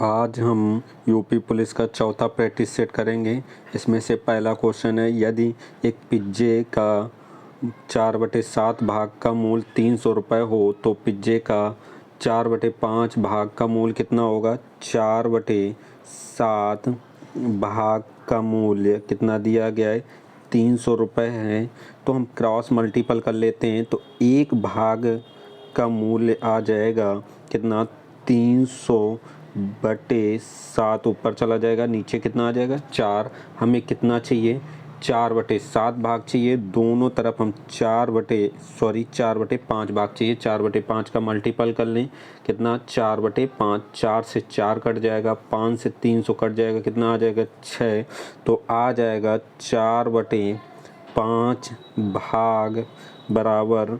आज हम UP police का चौथा प्रैक्टिस सेट करेंगे। इसमें से पहला क्वेश्चन है, यदि एक पिज्जे का 4/7 भाग का मूल्य 300 रुपये हो तो पिज्जे का 4/5 भाग का मूल्य कितना होगा। 4/7 भाग का मूल्य कितना दिया गया है, 300 रुपये है। तो हम क्रॉस मल्टीपल कर लेते हैं तो एक भाग का मूल्य आ जाएगा कितना, 300/7 ऊपर चला जाएगा, नीचे कितना आ जाएगा 4। हमें कितना चाहिए, 4/7 भाग चाहिए। दोनों तरफ हम 4/5 भाग चाहिए। 4/5 का मल्टीपल कर लें, कितना 4/5। 4 से 4 कट जाएगा, 5 से 300 कट जाएगा, कितना आ जाएगा 6। तो आ जाएगा 4/5 भाग बराबर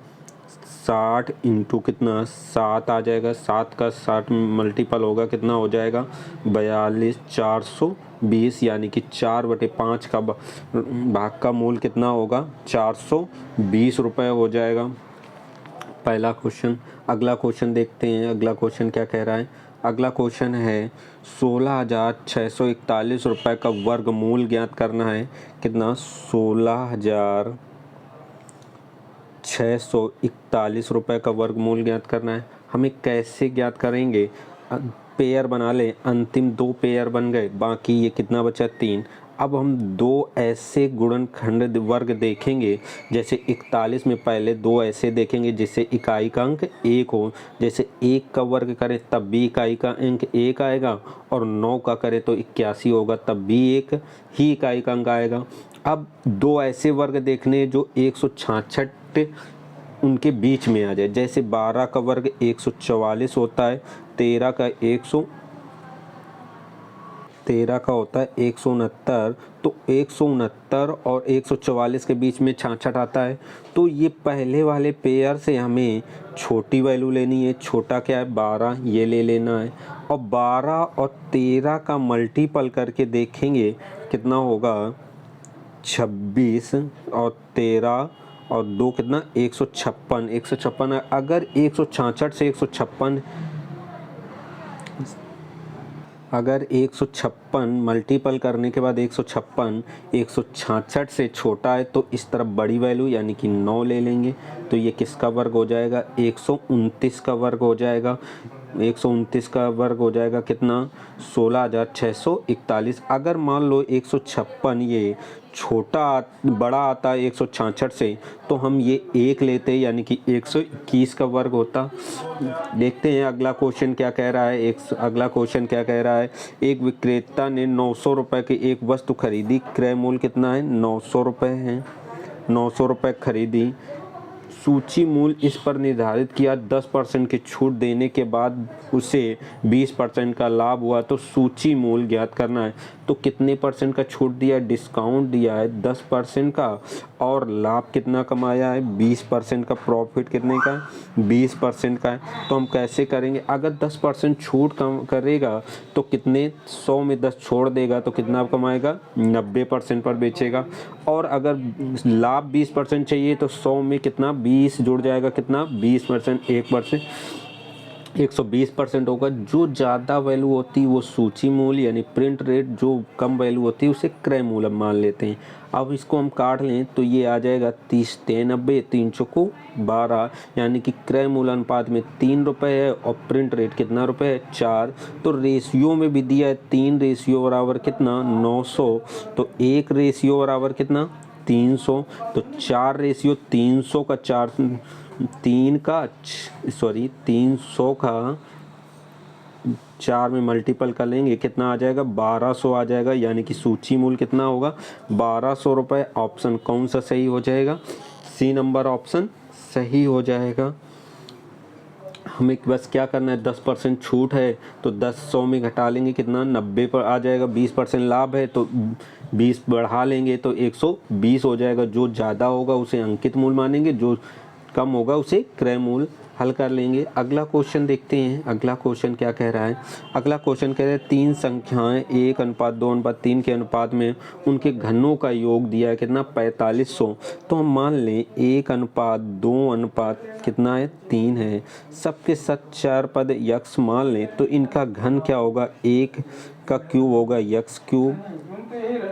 60 इंटू कितना 7 आ जाएगा। 7 का 60 मल्टीपल होगा, कितना हो जाएगा 42,420, यानी कि 4/5 का भाग का मूल्य कितना होगा, 420 रुपये हो जाएगा। पहला क्वेश्चन। अगला क्वेश्चन देखते हैं, अगला क्वेश्चन क्या कह रहा है। अगला क्वेश्चन है 16,641 रुपये का वर्गमूल ज्ञात करना है। कितना, 16,641 रुपये का वर्गमूल ज्ञात करना है। हमें कैसे ज्ञात करेंगे, पेयर बना लें। अंतिम 2 पेयर बन गए, बाकी ये कितना बचा 3। अब हम 2 ऐसे गुणनखंड वर्ग देखेंगे, जैसे 41 में पहले 2 ऐसे देखेंगे जिससे इकाई का अंक 1 हो। जैसे 1 का वर्ग करें तब भी इकाई का अंक 1 आएगा, और 9 का करें तो 81 होगा, तब भी 1 ही इकाई का अंक आएगा। अब 2 ऐसे वर्ग देखने जो 166 उनके बीच में आ जाए। जैसे 12 का वर्ग 144 होता है, 13 का होता है 169। तो 169 और 144 के बीच में 66 आता है। तो ये पहले वाले पेयर से हमें छोटी वैल्यू लेनी है। छोटा क्या है, 12, ये ले लेना है। और 12 और 13 का मल्टीपल करके देखेंगे कितना होगा, 26 और 13 और 2 कितना, 156। 156 अगर 166 से 156, अगर 156 मल्टीपल करने के बाद 166 से छोटा है तो इस तरफ बड़ी वैल्यू यानी कि 9 ले लेंगे। तो ये किसका वर्ग हो जाएगा, 129 का वर्ग हो जाएगा। 129 का वर्ग हो जाएगा कितना, 16,641। अगर मान लो 156 ये बड़ा आता है 166 से, तो हम ये 1 लेते यानी कि 121 का वर्ग होता। देखते हैं अगला क्वेश्चन क्या कह रहा है। अगला क्वेश्चन क्या कह रहा है, एक विक्रेता ने 900 रुपये की एक वस्तु खरीदी। क्रय मूल्य कितना है, 900 रुपये है। 900 रुपये खरीदी। सूची मूल्य इस पर निर्धारित किया, 10% की छूट देने के बाद उसे 20% का लाभ हुआ। तो सूची मूल्य ज्ञात करना है। तो कितने परसेंट का छूट दिया, डिस्काउंट दिया है 10% का, और लाभ कितना कमाया है, 20% का। प्रॉफिट कितने का, 20% का है। तो हम कैसे करेंगे, अगर 10% छूट कम करेगा तो कितने, 100 में 10 छोड़ देगा तो कितना कमाएगा, 90% पर बेचेगा। और अगर लाभ 20% चाहिए तो 100 में कितना, 20 जुड़ जाएगा, कितना 20%, 1%, 120% होगा। जो ज़्यादा वैल्यू होती है वो सूची मूल्य यानी प्रिंट रेट, जो कम वैल्यू होती है उसे क्रय मूल्य मान लेते हैं। अब इसको हम काट लें तो ये आ जाएगा 30, 90, 3 चौको 12, यानी कि क्रय मूल्य अनुपात में 3 रुपये है और प्रिंट रेट कितना रुपये है, 4। तो रेशियो में भी दिया है 3 रेशियो बराबर कितना, 900। तो 1 रेशियो बराबर कितना, 300। तो 4 रेशियो 300 का 300 का 4 में मल्टीपल कर लेंगे, कितना आ जाएगा, 1200 आ जाएगा। यानी कि सूची मूल्य कितना होगा, 1200 रुपये। ऑप्शन कौन सा सही हो जाएगा, सी नंबर ऑप्शन सही हो जाएगा। हमें बस क्या करना है, 10% छूट है तो 10 100 में घटा लेंगे, कितना 90 पर आ जाएगा। 20% लाभ है तो 20 बढ़ा लेंगे तो 120 हो जाएगा। जो ज़्यादा होगा उसे अंकित मूल्य मानेंगे, जो कम होगा उसे क्रय मूल्य हल कर लेंगे। अगला क्वेश्चन देखते हैं। अगला क्वेश्चन क्या कह रहा है? अगला क्वेश्चन कह रहा है 3 संख्याएं 1:2:3 के अनुपात में उनके घनों का योग दिया है कितना? 4500। तो हम मान लें 1:2 कितना है? 3 है। सबके साथ 4 पद यक्स मान लें तो इनका घन क्या होगा? 1 का क्यूब होगा यक्स क्यूब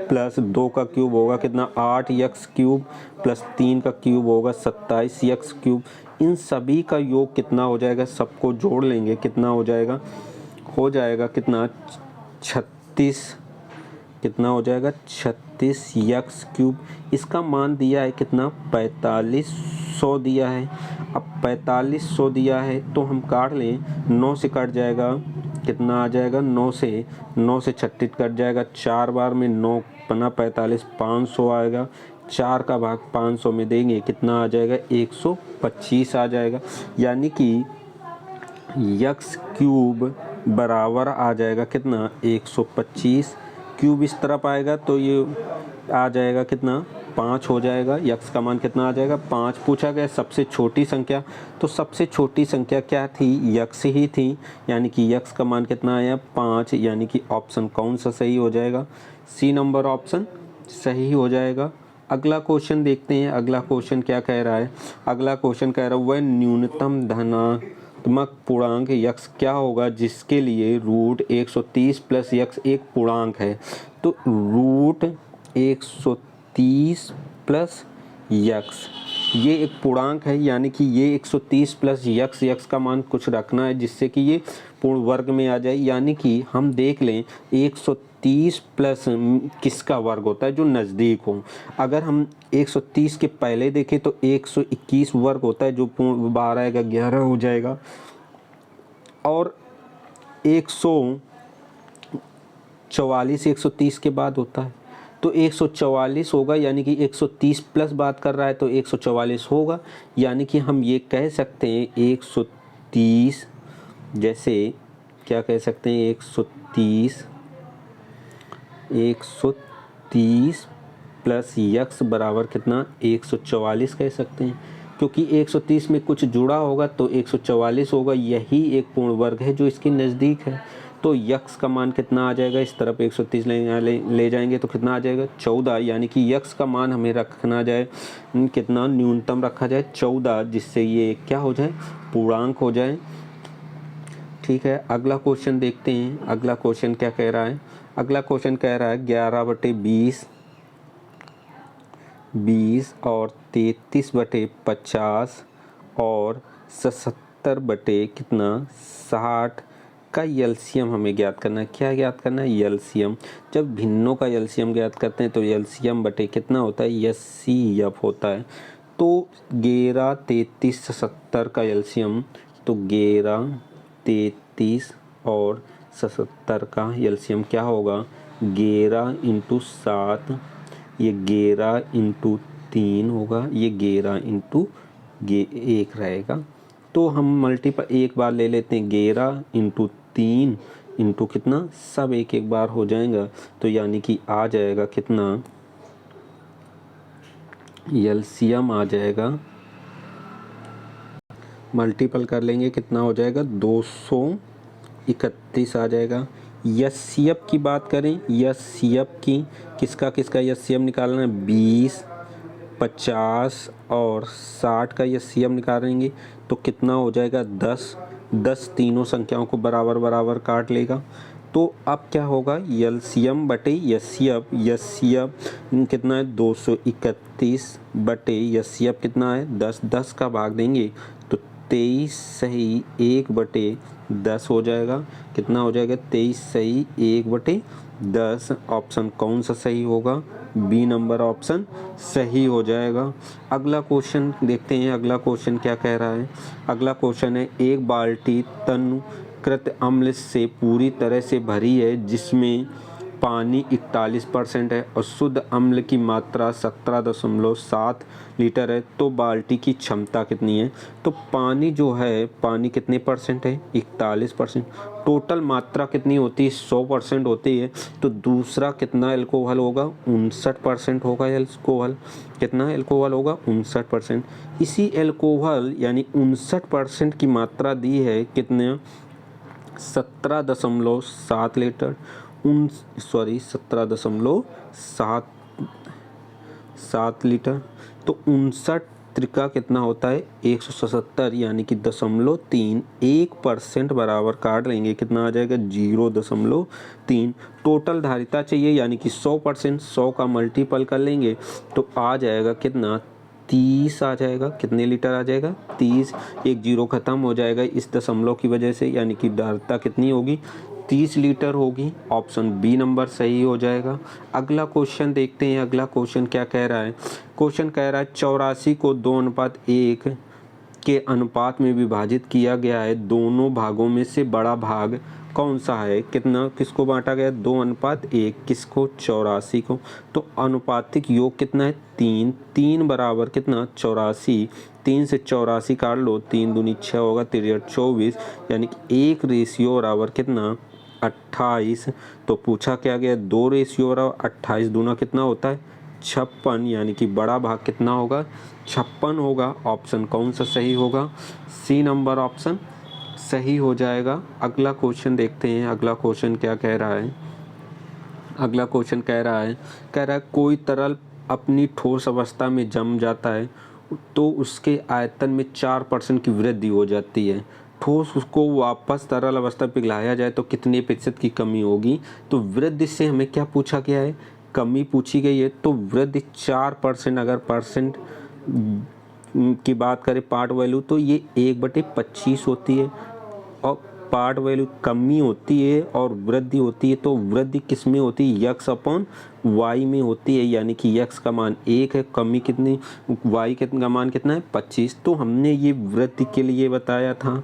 प्लस 2 का क्यूब होगा कितना? 8 यक्स क्यूब प्लस 3 का क्यूब होगा 27 यक्स क्यूब। इन सभी का योग कितना हो जाएगा? सबको जोड़ लेंगे, कितना हो जाएगा? हो जाएगा कितना? 36। कितना हो जाएगा? 36 यक्स क्यूब। इसका मान दिया है कितना? 4500 दिया है। अब 4500 दिया है तो हम काट लें, 9 से कट जाएगा, कितना आ जाएगा? 9 से 36 कट जाएगा, 4 बार में 9 बना 45, 500 आएगा। 4 का भाग 500 में देंगे, कितना आ जाएगा? 125 आ जाएगा। यानी कि यक्स क्यूब बराबर आ जाएगा कितना? 125। क्यूब इस तरफ आएगा तो ये आ जाएगा कितना? 5 हो जाएगा। यक्स का मान कितना आ जाएगा? 5। पूछा गया सबसे छोटी संख्या, तो सबसे छोटी संख्या क्या थी? यक्स ही थी। यानी कि यक्स का मान कितना आया? 5। यानी कि ऑप्शन कौन सा सही हो जाएगा? सी नंबर ऑप्शन सही हो जाएगा। अगला क्वेश्चन देखते हैं। अगला क्वेश्चन क्या कह रहा है? अगला क्वेश्चन कह रहा है वह न्यूनतम धनात्मक पूर्णांक यक्स क्या होगा जिसके लिए रूट 130 प्लस यक्स एक पूर्णांक है? तो रूट 130 प्लस यक्स ये एक पूर्णांक है। यानी कि ये 130 प्लस यक्स का मान कुछ रखना है जिससे कि ये पूर्ण वर्ग में आ जाए। यानी कि हम देख लें 130 प्लस किसका वर्ग होता है? जो नज़दीक हो। अगर हम 130 के पहले देखें तो 121 वर्ग होता है जो पूर्ण 12 का 11 हो जाएगा। और 144 130 के बाद होता है तो 144 होगा। यानी कि 130 प्लस बात कर रहा है तो 144 होगा। यानी कि हम ये कह सकते हैं 130, जैसे क्या कह सकते हैं? 130 प्लस यक्स बराबर कितना? 144 कह सकते हैं, क्योंकि 130 में कुछ जुड़ा होगा तो 144 होगा। यही एक पूर्ण वर्ग है जो इसके नज़दीक है। तो यक्स का मान कितना आ जाएगा? इस तरफ 130 ले जाएंगे तो कितना आ जाएगा? 14। यानी कि यक्स का मान हमें रखना जाए कितना? न्यूनतम रखा जाए 14, जिससे ये क्या हो जाए? पूर्णांक हो जाए। ठीक है, अगला क्वेश्चन देखते हैं। अगला क्वेश्चन क्या कह रहा है? अगला क्वेश्चन कह रहा है 11/20 और 33/50 और 77 कितना 60 का एलसीएम हमें ज्ञात करना है। क्या ज्ञात करना है? एलसीएम। जब भिन्नों का एलसीएम ज्ञात करते हैं तो एलसीएम बटे कितना होता है? एचसीएफ होता है। तो 11, 33, 70 का एलसीएम, तो 11, 33 और 77 का एलसीएम क्या होगा? 11 × 7, ये 11 × 3 होगा, ये 11 × 1 रहेगा। तो हम मल्टीपल एक बार ले लेते हैं, 11 × 3 × कितना? सब एक एक बार हो जाएगा। तो यानी कि आ जाएगा कितना? एलसीएम आ जाएगा, मल्टीपल कर लेंगे कितना हो जाएगा? 231 आ जाएगा। एचसीएफ की बात करें, एचसीएफ की किसका एचसीएफ निकालना है? 20, 50 और 60 का एचसीएफ निकालेंगे तो कितना हो जाएगा? 10। 10 तीनों संख्याओं को बराबर बराबर काट लेगा। तो अब क्या होगा? एलसीएम बटे एचसीएफ। एचसीएफ कितना है? 231 बटे एचसीएफ कितना है? 10। 10 का भाग देंगे तो 23 सही 1/10 हो जाएगा। कितना हो जाएगा? 23 सही 1/10। ऑप्शन कौन सा सही होगा? बी नंबर ऑप्शन सही हो जाएगा। अगला क्वेश्चन देखते हैं। अगला क्वेश्चन क्या कह रहा है? अगला क्वेश्चन है एक बाल्टी तनुकृत अम्ल से पूरी तरह से भरी है जिसमें पानी 41% है और शुद्ध अम्ल की मात्रा 17.7 लीटर है, तो बाल्टी की क्षमता कितनी है? तो पानी जो है, पानी कितने परसेंट है? 41%। टोटल मात्रा कितनी होती है? 100% होती है। तो दूसरा कितना एल्कोहल होगा? 59% होगा एल्कोहल। कितना एल्कोहल होगा? 59%। इसी एल्कोहल यानी 59% की मात्रा दी है कितने? 17.7 लीटर। 17.7 लीटर। तो 59 त्रिका कितना होता है? 177 यानी कि 0.3। 1% बराबर काट लेंगे, कितना आ जाएगा? 0.3। टोटल धारिता चाहिए यानी कि 100%। 100 का मल्टीपल कर लेंगे तो आ जाएगा कितना? 30 आ जाएगा। कितने लीटर आ जाएगा? 30। एक जीरो खत्म हो जाएगा इस दशमलव की वजह से, यानी कि धारिता कितनी होगी? 30 लीटर होगी। ऑप्शन बी नंबर सही हो जाएगा। अगला क्वेश्चन देखते हैं। अगला क्वेश्चन क्या कह रहा है? क्वेश्चन कह रहा है 84 को 2:1 के अनुपात में विभाजित किया गया है। दोनों भागों में से बड़ा भाग कौन सा है? कितना किसको बांटा गया? 2:1। किसको? 84 को। तो अनुपातिक योग कितना है? 3। 3 बराबर कितना? 84। 3 से 84 काट लो, 3 दूनी 6 होगा, 3 24, यानी कि 1 रेशियो बराबर कितना? 28। तो पूछा क्या गया? 2 रेशियो बराबर 28 दूना कितना होता है? 56, यानी कि बड़ा भाग कितना होगा? 56 होगा। ऑप्शन कौन सा सही होगा? सी नंबर ऑप्शन सही हो जाएगा। अगला क्वेश्चन देखते हैं। अगला क्वेश्चन क्या कह रहा है? अगला क्वेश्चन कह रहा है कोई तरल अपनी ठोस अवस्था में जम जाता है तो उसके आयतन में 4% की वृद्धि हो जाती है। ठोस उसको वापस तरल अवस्था में पिघलाया जाए तो कितने प्रतिशत की कमी होगी? तो वृद्धि से हमें क्या पूछा गया है? कमी पूछी गई है। तो वृद्धि 4%। अगर परसेंट की बात करें पार्ट वैल्यू, तो ये 1/25 होती है। और पार्ट वैल्यू कमी होती है और वृद्धि होती है, तो वृद्धि किस में होती है? यक्स अपॉन वाई में होती है, यानी कि यक्स का मान 1 है, कमी कितनी? वाई का मान कितना है? 25। तो हमने ये वृद्धि के लिए बताया था।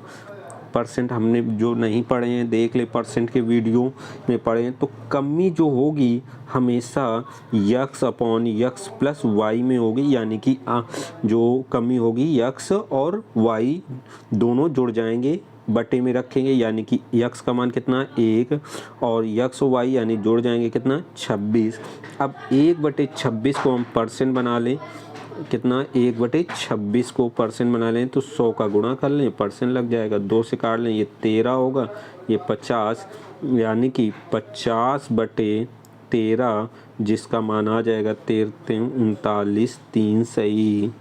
परसेंट हमने जो नहीं पढ़े हैं देख ले, परसेंट के वीडियो में पढ़े हैं। तो कमी जो होगी हमेशा x upon x plus y में होगी, यानी कि जो कमी होगी यक्स और वाई दोनों जुड़ जाएंगे, बटे में रखेंगे, यानी कि यक्स का मान कितना? 1 और यक्स और वाई यानी जुड़ जाएंगे कितना? 26। अब 1/26 को हम परसेंट बना लें, कितना? 1/26 को परसेंट बना लें तो 100 का गुणा कर लें, परसेंट लग जाएगा। 2 से काट लें, ये 13 होगा, ये 50, यानी कि 50/13, जिसका मान आ जाएगा 39, 3 सही।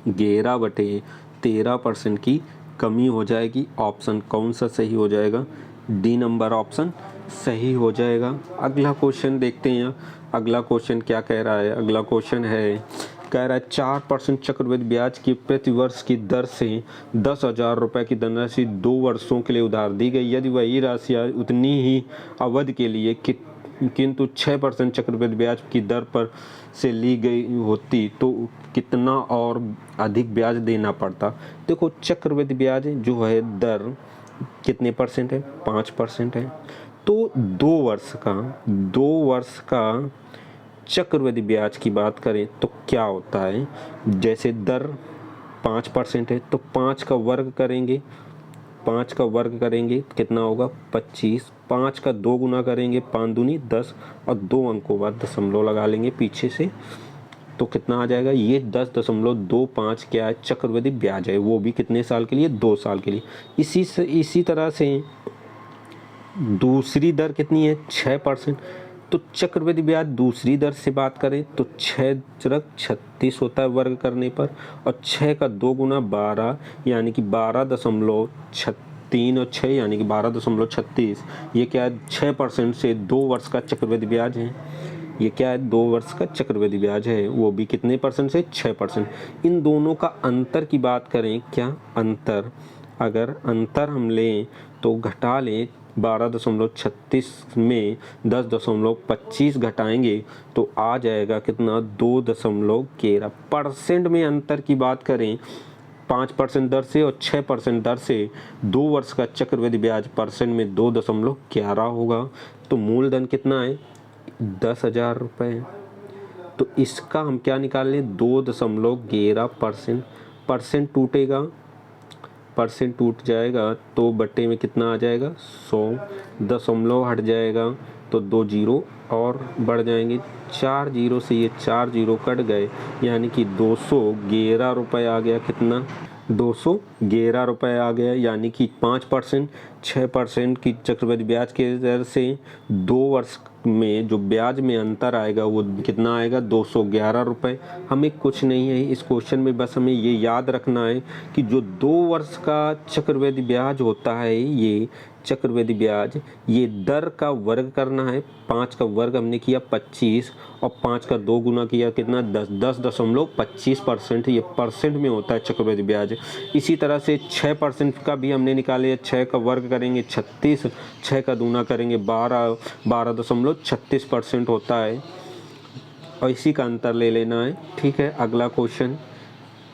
11/13% की कमी हो जाएगी। ऑप्शन कौन सा सही हो जाएगा? डी नंबर ऑप्शन सही हो जाएगा। अगला क्वेश्चन देखते हैं। अगला क्वेश्चन क्या कह रहा है? अगला क्वेश्चन कह रहा है 4% चक्रवृद्धि ब्याज की प्रति वर्ष की दर से 10,000 रुपये की धनराशि 2 वर्षों के लिए उधार दी गई। यदि वही राशि उतनी ही अवधि के लिए किंतु 6% चक्रवृद्धि ब्याज की दर पर से ली गई होती तो कितना और अधिक ब्याज देना पड़ता? देखो, चक्रवृद्धि ब्याज जो है दर कितने परसेंट है? 5% है। तो 2 वर्ष का चक्रवृद्धि ब्याज की बात करें तो क्या होता है? जैसे दर 5% है तो 5 का वर्ग करेंगे, 5 का वर्ग करेंगे कितना होगा? 25। 5 का 2 गुना करेंगे, 5 दूनी 10, और 2 अंकों बाद दशमलव लगा लेंगे पीछे से, तो कितना आ जाएगा? ये 10.25 क्या है? चक्रवृद्धि ब्याज है। वो भी कितने साल के लिए? 2 साल के लिए। इसी तरह से दूसरी दर कितनी है? 6%। तो चक्रवृद्धि ब्याज दूसरी दर से बात करें तो 6×36 होता है वर्ग करने पर, और 6 का 2 गुना 12, यानी कि 12.3 और 6 यानी कि 12.36। ये क्या है? 6% से 2 वर्ष का चक्रवृद्धि ब्याज है। ये क्या है? 2 वर्ष का चक्रवृद्धि ब्याज है, वो भी कितने परसेंट से? 6%। इन दोनों का अंतर की बात करें, क्या अंतर? अगर अंतर हम लें तो घटा लें, 12.36 में 10.25 घटाएंगे तो आ जाएगा कितना? 2.13। परसेंट में अंतर की बात करें, 5% दर से और 6% दर से 2 वर्ष का चक्रवृद्धि ब्याज परसेंट में 2.11 होगा। तो मूलधन कितना है? 10,000 रुपये। तो इसका हम क्या निकाल लें? 2.11%। परसेंट टूटेगा, परसेंट टूट जाएगा तो बट्टे में कितना आ जाएगा? 100। दशमलव हट जाएगा तो 2 जीरो और बढ़ जाएंगे। 4 जीरो से ये 4 जीरो कट गए, यानी कि 211 रुपये आ गया। कितना? 211 रुपये आ गया। यानी कि 5%, 6% की चक्रवृद्धि ब्याज के दर से 2 वर्ष में जो ब्याज में अंतर आएगा वो कितना आएगा? 211 रुपये। हमें कुछ नहीं है इस क्वेश्चन में, बस हमें ये याद रखना है कि जो 2 वर्ष का चक्रवृद्धि ब्याज होता है, ये चक्रवृद्धि ब्याज, ये दर का वर्ग करना है। 5 का वर्ग हमने किया 25 और 5 का 2 गुना किया कितना? 10। 10.25% ये परसेंट में होता है चक्रवृद्धि ब्याज। इसी तरह से 6% का भी हमने निकाले। 6 का वर्ग करेंगे 36, 6 का दूना करेंगे 12, 12.36% होता है और इसी का अंतर ले लेना है। ठीक है, अगला क्वेश्चन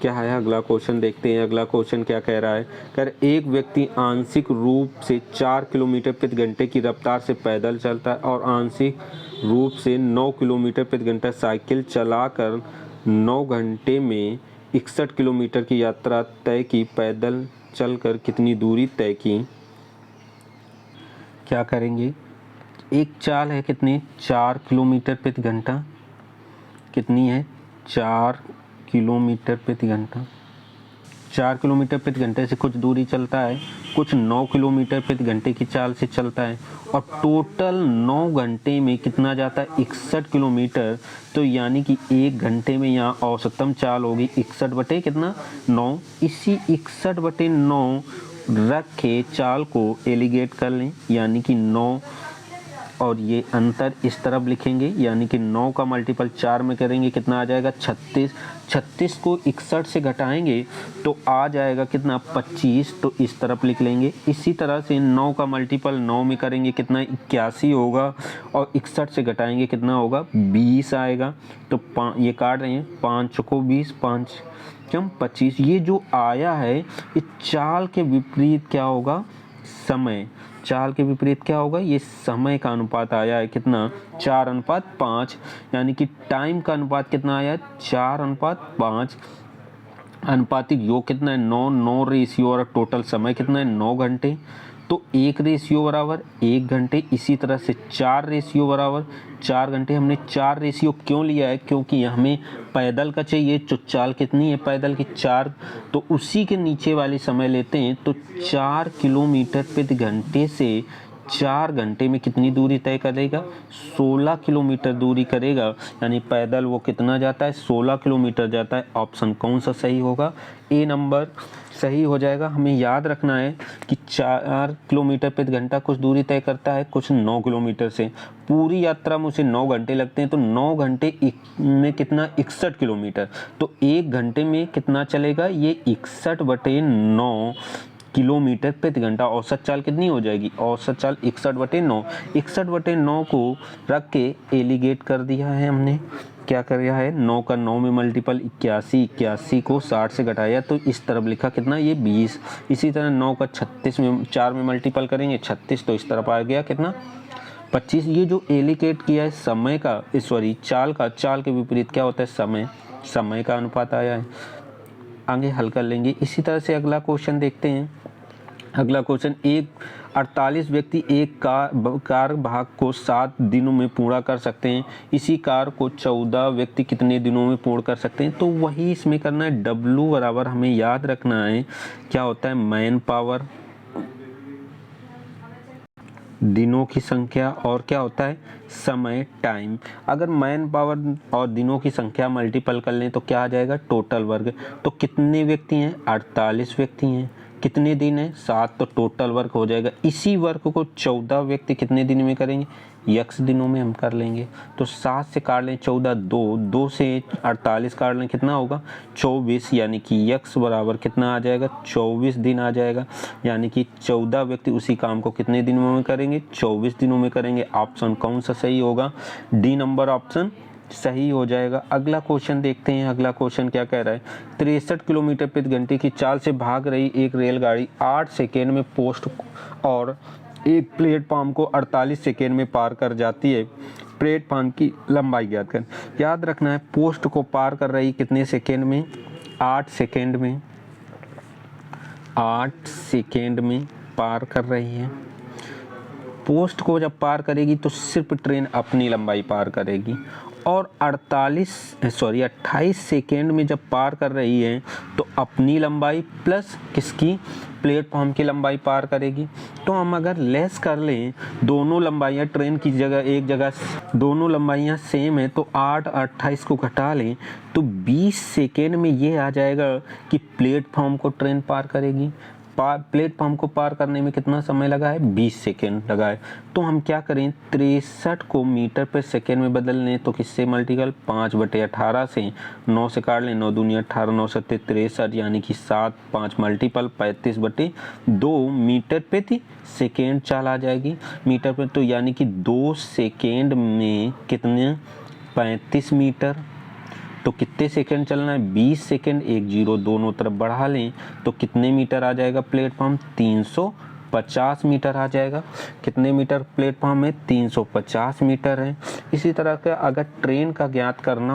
क्या है? अगला क्वेश्चन देखते हैं। अगला क्वेश्चन क्या कह रहा है? कर एक व्यक्ति आंशिक रूप से 4 किलोमीटर प्रति घंटे की रफ्तार से पैदल चलता है और आंशिक रूप से 9 किलोमीटर प्रति घंटा साइकिल चलाकर 9 घंटे में 61 किलोमीटर की यात्रा तय की। पैदल चलकर कितनी दूरी तय की? क्या करेंगे? एक चाल है कितनी? 4 किलोमीटर प्रति घंटा। कितनी है? 4 किलोमीटर प्रति घंटा। 4 किलोमीटर प्रति घंटे से कुछ दूरी चलता है, कुछ 9 किलोमीटर प्रति घंटे की चाल से चलता है और टोटल 9 घंटे में कितना जाता है? 61 किलोमीटर। तो यानी कि 1 घंटे में यहाँ औसतम चाल होगी 61 बटे कितना? 9। इसी 61 बटे 9 रख के चाल को एलिगेट कर लें, यानी कि 9 और ये अंतर इस तरफ लिखेंगे, यानी कि 9 का मल्टीपल 4 में करेंगे कितना आ जाएगा? 36। 36 को 61 से घटाएंगे तो आ जाएगा कितना? 25। तो इस तरफ लिख लेंगे। इसी तरह से 9 का मल्टीपल 9 में करेंगे कितना? 81 होगा और 61 से घटाएंगे कितना होगा? 20 आएगा। तो ये काट रहे हैं, 5 को 20, 5 कम 25। ये जो आया है इस चाल के विपरीत क्या होगा? समय। चाल के विपरीत क्या होगा? ये समय का अनुपात आया है कितना? 4:5। यानी कि टाइम का अनुपात कितना आया है? 4:5। अनुपातिक योग कितना है? 9। 9 रेशियो और टोटल समय कितना है? 9 घंटे। तो 1 रेशियो बराबर 1 घंटे। इसी तरह से 4 रेशियो बराबर 4 घंटे। हमने 4 रेशियो क्यों लिया है? क्योंकि हमें पैदल का चाहिए। जो चाल कितनी है पैदल की? 4। तो उसी के नीचे वाली समय लेते हैं। तो 4 किलोमीटर प्रति घंटे से 4 घंटे में कितनी दूरी तय करेगा? 16 किलोमीटर दूरी करेगा। यानी पैदल वो कितना जाता है? 16 किलोमीटर जाता है। ऑप्शन कौन सा सही होगा? ए नंबर सही हो जाएगा। हमें याद रखना है कि 4 किलोमीटर प्रति घंटा कुछ दूरी तय करता है, कुछ 9 किलोमीटर से। पूरी यात्रा में उसे 9 घंटे लगते हैं, तो 9 घंटे में कितना? 61 किलोमीटर। तो 1 घंटे में कितना चलेगा? ये 61 बटे 9 किलोमीटर प्रति घंटा। औसत चाल कितनी हो जाएगी? औसत चाल 61 बटे 9। 61 बटे 9 को रख के एलिगेट कर दिया है हमने। क्या कर रहा है? 9 का 9 में मल्टीपल 81, 81 को 60 से घटाया तो इस तरफ लिखा कितना? ये 20। इसी तरह 9 का 36 में 4 में मल्टीपल करेंगे 36, तो इस तरफ आ गया कितना? 25। ये जो एलिगेट किया है समय का, सॉरी चाल का, चाल के विपरीत क्या होता है? समय। समय का अनुपात आया है। आगे हल कर लेंगे। इसी तरह से अगला क्वेश्चन देखते हैं। अगला क्वेश्चन, 48 व्यक्ति एक कार भाग को 7 दिनों में पूरा कर सकते हैं। इसी कार को 14 व्यक्ति कितने दिनों में पूर्ण कर सकते हैं? तो वही इसमें करना है। W बराबर हमें याद रखना है क्या होता है? मैन पावर, दिनों की संख्या, और क्या होता है? समय, टाइम। अगर मैन पावर और दिनों की संख्या मल्टीपल कर लें तो क्या आ जाएगा? टोटल वर्ग। तो कितने व्यक्ति हैं? 48 व्यक्ति हैं। कितने दिन है? 7। तो टोटल वर्क हो जाएगा। इसी वर्क को 14 व्यक्ति कितने दिन में करेंगे? x दिनों में हम कर लेंगे। तो 7 से काट लें 14, 2 से 48 काट लें कितना होगा? 24। यानी कि x बराबर कितना आ जाएगा? 24 दिन आ जाएगा। यानी कि 14 व्यक्ति उसी काम को कितने दिनों में करेंगे? 24 दिनों में करेंगे। ऑप्शन कौन सा सही होगा? डी नंबर ऑप्शन सही हो जाएगा। अगला क्वेश्चन देखते हैं। अगला क्वेश्चन क्या कह रहा है, 63 किलोमीटर प्रति घंटे की चाल से भाग रही एक रेलगाड़ी 8 सेकेंड में पोस्ट और एक प्लेटफॉर्म को 48 सेकेंड में पार कर जाती है। प्लेटफॉर्म की लंबाई ज्ञात कर। याद रखना है पोस्ट को पार कर रही कितने सेकेंड में, 8 सेकेंड में, 8 सेकेंड में पार कर रही है। पोस्ट को जब पार करेगी तो सिर्फ ट्रेन अपनी लंबाई पार करेगी, और 28 सेकेंड में जब पार कर रही है तो अपनी लंबाई प्लस किसकी, प्लेटफॉर्म की लंबाई पार करेगी। तो हम अगर लेस कर लें, दोनों लंबाइयाँ ट्रेन की जगह एक जगह दोनों लंबाइयाँ सेम है, तो 8 28 को घटा लें तो 20 सेकेंड में ये आ जाएगा कि प्लेटफॉर्म को ट्रेन पार करेगी। प्लेटफॉर्म को पार करने में कितना समय लगा है, 20 सेकेंड लगा है। तो हम क्या करें, 63 को मीटर पर सेकेंड में बदल लें तो किससे मल्टीपल, 5/18 से 9 से काट लें, 9 दूनी 18, 9 सत्ते 63, यानी कि 7 5 मल्टीपल 35/2 मीटर प्रति सेकेंड चाल आ जाएगी मीटर पर। तो यानी कि 2 सेकेंड में कितने, 35 मीटर। तो कितने सेकंड चलना है, 20 सेकंड, 1 0 दोनों तरफ बढ़ा लें तो कितने मीटर आ जाएगा प्लेटफॉर्म, 350 मीटर आ जाएगा। कितने मीटर प्लेटफॉर्म में, 350 मीटर है। इसी तरह का अगर ट्रेन का ज्ञात करना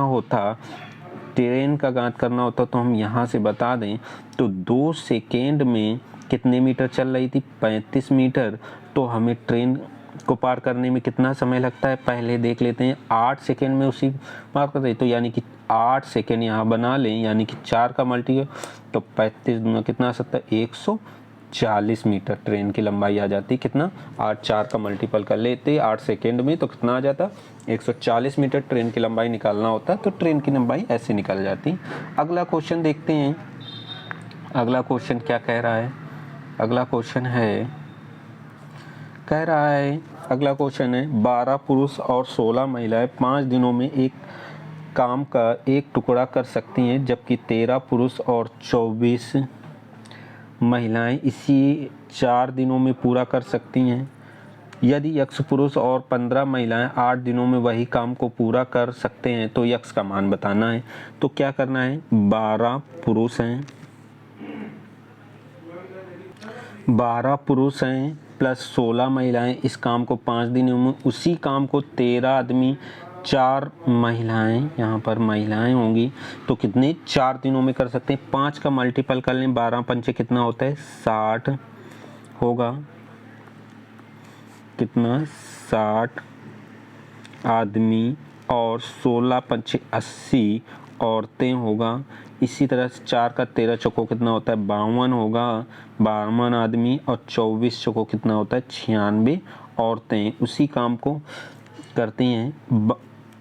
होता तो हम यहाँ से बता दें तो 2 सेकेंड में कितने मीटर चल रही थी, 35 मीटर। तो हमें ट्रेन को पार करने में कितना समय लगता है, पहले देख लेते हैं। 8 सेकेंड में उसी पार कर रही, तो यानी कि 8 सेकेंड यहाँ बना लें, यानी कि 4 का मल्टी तो 35 में कितना आ सकता है, 140 मीटर ट्रेन की लंबाई आ जाती। कितना, 8 4 का मल्टीपल कर लेते 8 सेकेंड में तो कितना आ जाता, 140 मीटर ट्रेन की लंबाई निकालना होता। तो ट्रेन की लंबाई ऐसे निकल जाती। अगला क्वेश्चन देखते हैं। अगला क्वेश्चन क्या कह रहा है, अगला क्वेश्चन कह रहा है, अगला क्वेश्चन है 12 पुरुष और 16 महिलाएं 5 दिनों में एक काम का एक टुकड़ा कर सकती हैं, जबकि 13 पुरुष और 24 महिलाएं इसी 4 दिनों में पूरा कर सकती हैं। यदि यक्ष पुरुष और 15 महिलाएं 8 दिनों में वही काम को पूरा कर सकते हैं तो यक्ष का मान बताना है। तो क्या करना है, 12 पुरुष हैं प्लस 16 महिलाएं इस काम को 5 दिनों में, उसी काम को 13 आदमी 4 महिलाएं, यहाँ पर महिलाएं होंगी तो कितने 4 दिनों में कर सकते हैं। 5 का मल्टीपल कर लें, 12 पंचे कितना होता है, 60 होगा। कितना, 60 आदमी और 16 पंचे 80 औरतें होगा। इसी तरह से 4 का 13 चौको कितना होता है, 52 होगा, 52 आदमी और 24 चौको कितना होता है, 96 औरतें उसी काम को करती हैं।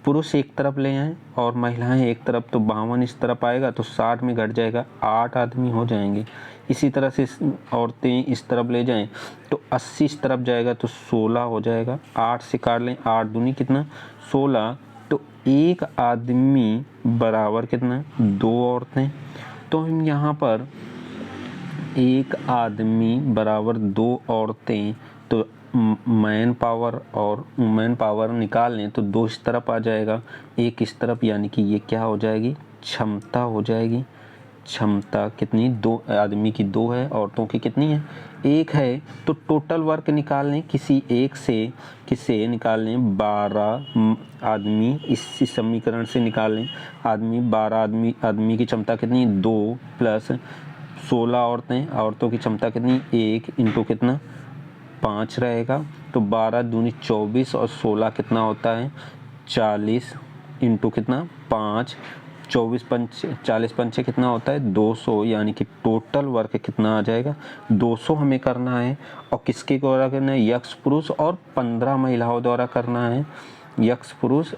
पुरुष एक तरफ ले आए और महिलाएं एक तरफ, तो 52 इस तरफ आएगा तो 60 में घट जाएगा, 8 आदमी हो जाएंगे। इसी तरह से औरतें इस तरफ ले जाएं तो 80 इस तरफ जाएगा तो 16 हो जाएगा। 8 से काट लें, 8 दूनी कितना, 16, तो एक आदमी बराबर कितना, 2 औरतें। तो हम यहाँ पर एक आदमी बराबर 2 औरतें, तो मैन पावर निकाल लें तो 2 इस तरफ आ जाएगा, 1 इस तरफ, यानी कि ये क्या हो जाएगी, क्षमता हो जाएगी। क्षमता कितनी, 2 आदमी की 2 है, औरतों की कितनी है, 1 है। तो टोटल वर्क निकाल लें, किसी एक से निकाल लें, 12 आदमी, इस समीकरण से निकाल लें। 12 आदमी की क्षमता कितनी, 2 प्लस 16 औरतों की क्षमता कितनी, 1 इंटू कितना, 5 रहेगा। तो 12 दूनी 24 और 16 कितना होता है, 40 इंटू कितना, 5, 24 पंचे 40 पंचे कितना होता है, 200, यानी कि टोटल वर्क कितना आ जाएगा, 200 हमें करना है। और किसके द्वारा करना है, यक्ष पुरुष और 15 महिलाओं द्वारा करना है। यक्ष पुरुष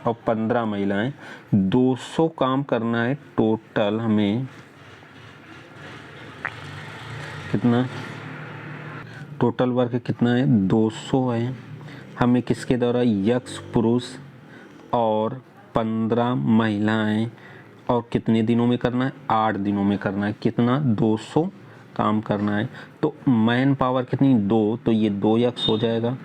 और 15 महिलाएं, 200 काम करना है टोटल। हमें कितना, टोटल वर्क कितना है, 200 है। हमें किसके द्वारा, यक्ष पुरुष और 15 महिलाएं, और कितने दिनों में करना है, 8 दिनों में करना है। कितना, 200 काम करना है। तो मैन पावर कितनी, 2, तो ये 2 यक्ष हो जाएगा।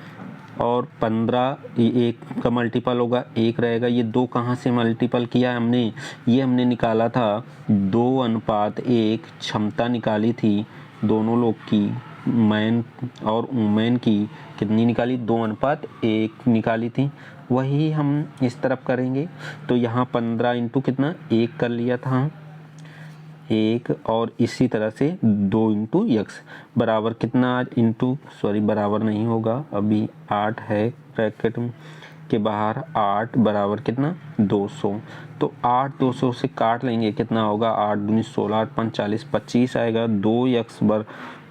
और 15 ये 1 का मल्टीपल होगा 1 रहेगा। ये 2 कहाँ से मल्टीपल किया है हमने, ये हमने निकाला था 2:1 क्षमता निकाली थी दोनों लोग की, मैन और वुमेन की कितनी निकाली, 2:1 निकाली थी। वही हम इस तरफ करेंगे। तो यहाँ 15 इंटू कितना 1 कर लिया था 1, और इसी तरह से 2 इंटू यक्स बराबर कितना, इंटू सॉरी बराबर नहीं होगा, अभी 8 है ब्रैकेट के बाहर, 8 बराबर कितना 200। तो 8 200 से काट लेंगे, कितना होगा 8 दूनी 16, 8 5 40, 25 आएगा। 2x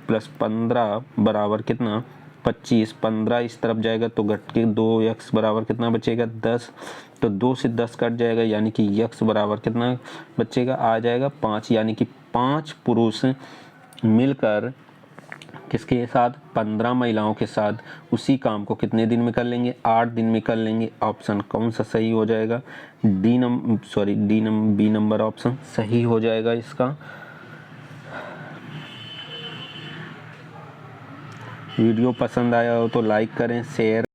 प्लस 15 बराबर कितना 25, 15 इस तरफ जाएगा तो घट के 2x बराबर कितना बचेगा 10। तो 2 से 10 कट जाएगा, यानी कि x बराबर कितना बचेगा, आ जाएगा 5। यानी कि 5 पुरुष मिलकर किसके साथ, 15 महिलाओं के साथ उसी काम को कितने दिन में कर लेंगे, 8 दिन में कर लेंगे। ऑप्शन कौन सा सही हो जाएगा, बी नंबर ऑप्शन सही हो जाएगा इसका। वीडियो पसंद आया हो तो लाइक करें, शेयर